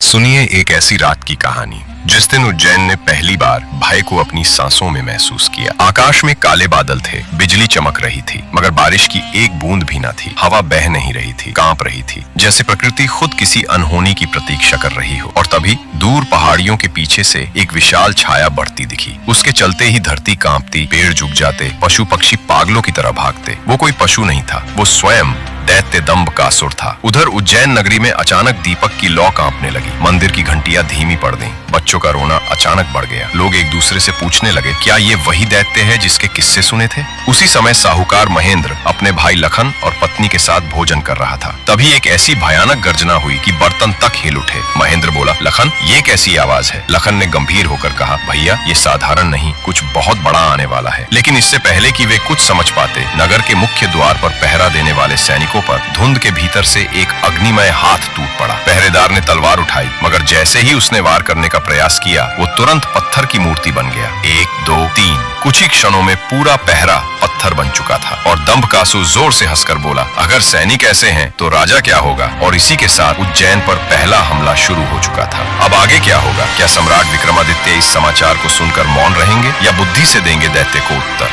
सुनिए एक ऐसी रात की कहानी जिस दिन उज्जैन ने पहली बार भय को अपनी सांसों में महसूस किया। आकाश में काले बादल थे, बिजली चमक रही थी, मगर बारिश की एक बूंद भी न थी। हवा बह नहीं रही थी, कांप रही थी, जैसे प्रकृति खुद किसी अनहोनी की प्रतीक्षा कर रही हो। और तभी दूर पहाड़ियों के पीछे से एक विशाल छाया बढ़ती दिखी। उसके चलते ही धरती कांपती, पेड़ झुक जाते, पशु पक्षी पागलों की तरह भागते। वो कोई पशु नहीं था, वो स्वयं दैत्य दंबकासुर था। उधर उज्जैन नगरी में अचानक दीपक की लौ कांपने लगी। मंदिर की घंटियां धीमी पड़ गईं। बच्चों का रोना अचानक बढ़ गया। लोग एक दूसरे से पूछने लगे, क्या ये वही दैत्य है जिसके किस्से सुने थे? उसी समय साहूकार महेंद्र अपने भाई लखन और पत्नी के साथ भोजन कर रहा था। तभी एक ऐसी भयानक गर्जना हुई कि बर्तन तक हिल उठे। महेंद्र बोला, लखन, ये कैसी आवाज है? लखन ने गंभीर होकर कहा, भैया, ये साधारण नहीं, कुछ बहुत बड़ा आने वाला है। लेकिन इससे पहले कि वे कुछ समझ पाते, नगर के मुख्य द्वार पर पहरा देने वाले सैनिकों पर धुंध के भीतर से एक अग्निमय हाथ टूट पड़ा। पहरेदार ने तलवार उठाई, मगर जैसे ही उसने वार करने का प्रयास किया, वो तुरंत पत्थर की मूर्ति बन गया। 1, 2, 3 कुछ ही क्षणों में पूरा पहरा पत्थर बन चुका था। और दंबकासुर जोर से हंसकर बोला, अगर सैनिक ऐसे हैं तो राजा क्या होगा? और इसी के साथ उज्जैन पर पहला हमला शुरू हो चुका था। अब आगे क्या होगा? क्या सम्राट विक्रमादित्य इस समाचार को सुनकर मौन रहेंगे या बुद्धि से देंगे दैत्य को उत्तर?